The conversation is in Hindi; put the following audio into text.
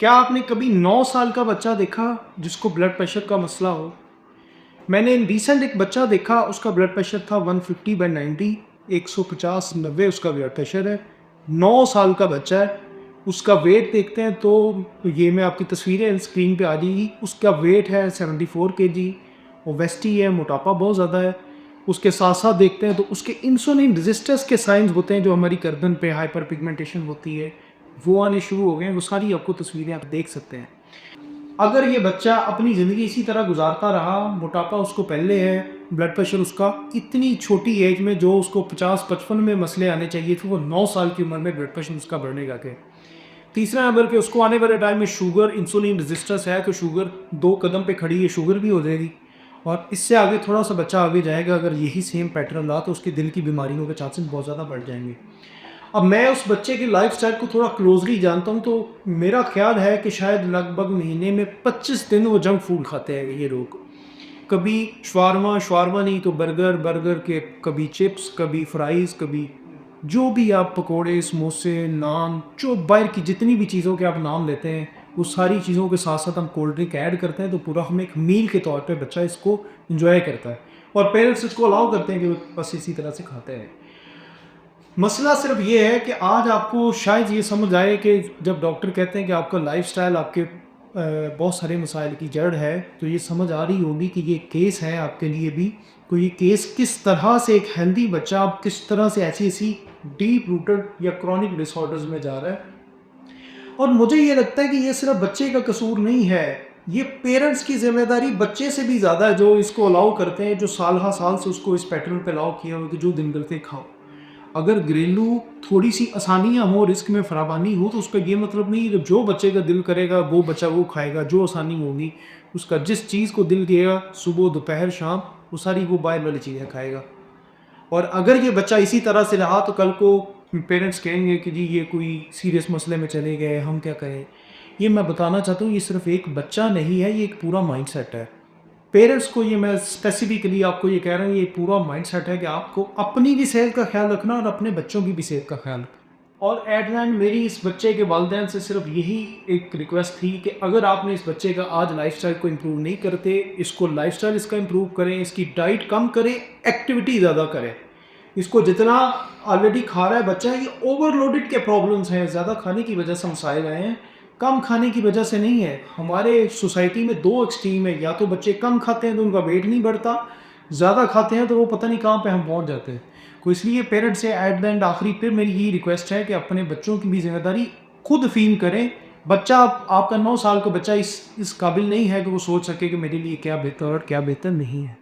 क्या आपने कभी 9 साल का बच्चा देखा जिसको ब्लड प्रेशर का मसला हो? मैंने रिसेंट एक बच्चा देखा, उसका ब्लड प्रेशर था 150/90, 150/90 उसका ब्लड प्रेशर है। 9 साल का बच्चा है। उसका वेट देखते हैं तो ये मैं आपकी तस्वीरें स्क्रीन पे आ जाएगी। उसका वेट है 74 केजी, ओबेसिटी है, मोटापा बहुत ज़्यादा है। उसके साथ-साथ देखते हैं तो उसके इंसुलिन रेजिस्टेंस के साइन्स होते हैं, जो हमारी गर्दन पे हाइपर पिगमेंटेशन होती है, वो आने शुरू हो गए हैं। वो सारी आपको तस्वीरें आप देख सकते हैं। अगर ये बच्चा अपनी ज़िंदगी इसी तरह गुजारता रहा, मोटापा उसको पहले है, ब्लड प्रेशर उसका इतनी छोटी एज में जो उसको 50-55 में मसले आने चाहिए थे, वो 9 साल की उम्र में ब्लड प्रेशर उसका बढ़ने लगा है। तीसरा नंबर पे उसको आने वाले टाइम में शुगर, इंसुलिन रेजिस्टेंस है, तो शुगर 2 कदम पे खड़ी है, शुगर भी हो जाएगी। और इससे आगे थोड़ा-सा बच्चा आगे जाएगा, अगर यही सेम पैटर्न रहा तो उसके दिल की बीमारियों के चांसेस बहुत ज़्यादा बढ़ जाएँगे। अब मैं उस बच्चे की लाइफ़स्टाइल को थोड़ा क्लोज़ली जानता हूँ, तो मेरा ख़्याल है कि शायद लगभग महीने में 25 दिन वो जंक फूड खाते हैं ये लोग। कभी शवारमा, शवारमा नहीं तो बर्गर, बर्गर के कभी चिप्स, कभी फ्राइज़, कभी जो भी आप पकोड़े, समोसे, नान, जो बाहर की जितनी भी चीज़ों के आप नाम लेते हैं, वो सारी चीज़ों के साथ-साथ हम कोल्ड ड्रिंक ऐड करते हैं, तो पूरा हम एक मील के तौर पे बच्चा इसको एन्जॉय करता है। और पेरेंट्स इसको अलाउ करते हैं कि वो बस इसी तरह से खाते हैं। मसला सिर्फ ये है कि आज आपको शायद ये समझ आए कि जब डॉक्टर कहते हैं कि आपका लाइफ़स्टाइल आपके बहुत सारे मसाइल की जड़ है, तो ये समझ आ रही होगी कि ये केस है आपके लिए भी। तो ये केस किस तरह से एक हेल्दी बच्चा अब किस तरह से ऐसी-ऐसी डीप रूटेड या क्रॉनिक डिसऑर्डर्स में जा रहा है। और मुझे ये लगता है कि ये सिर्फ बच्चे का कसूर नहीं है, ये पेरेंट्स की ज़िम्मेदारी बच्चे से भी ज़्यादा है, जो इसको अलाउ करते हैं, जो साल हर साल से उसको इस पैटर्न पे अलाउ किया हो कि जो दिन करते खाओ। अगर घरेलू थोड़ी-सी आसानियाँ हो, रिस्क में फराबानी हो, तो उसका ये मतलब नहीं है कि जो बच्चे का दिल करेगा वो बच्चा वो खाएगा, जो आसानी होगी, उसका जिस चीज़ को दिल किएगा सुबह, दोपहर, शाम, वो सारी वो बाहर वाली चीज़ें खाएगा। और अगर ये बच्चा इसी तरह से रहा तो कल को पेरेंट्स कहेंगे कि जी ये कोई सीरियस मसले में चले गए, हम क्या करें? ये मैं बताना चाहता हूँ, ये सिर्फ़ एक बच्चा नहीं है, ये एक पूरा माइंडसेट है। पेरेंट्स को ये मैं स्पेसिफिकली आपको ये कह रहा हूँ, ये पूरा माइंडसेट है कि आपको अपनी भी सेहत का ख्याल रखना और अपने बच्चों की भी सेहत का ख्याल रखना। और एट द एंड मेरी इस बच्चे के वालिदैन से सिर्फ यही एक रिक्वेस्ट थी कि अगर आपने इस बच्चे का आज लाइफ़स्टाइल को इम्प्रूव नहीं करते, इसको लाइफ़स्टाइल इसका इम्प्रूव करें, इसकी डाइट कम करें, एक्टिविटी ज़्यादा करें। इसको जितना ऑलरेडी खा रहा है बच्चा, ये ओवरलोडेड के प्रॉब्लम्स हैं, ज़्यादा खाने की वजह से मसाइल आए हैं, कम खाने की वजह से नहीं है। हमारे सोसाइटी में 2 एक्सट्रीम है, या तो बच्चे कम खाते हैं तो उनका वेट नहीं बढ़ता, ज़्यादा खाते हैं तो वो पता नहीं कहाँ पे हम पहुँच जाते हैं। तो इसलिए पेरेंट्स से एट द एंड आखिरी फिर मेरी यही रिक्वेस्ट है कि अपने बच्चों की भी ज़िम्मेदारी खुद फ़ील करें। बच्चा आपका 9 साल का बच्चा इस काबिल नहीं है कि वो सोच सके कि मेरे लिए क्या बेहतर और क्या बेहतर नहीं है।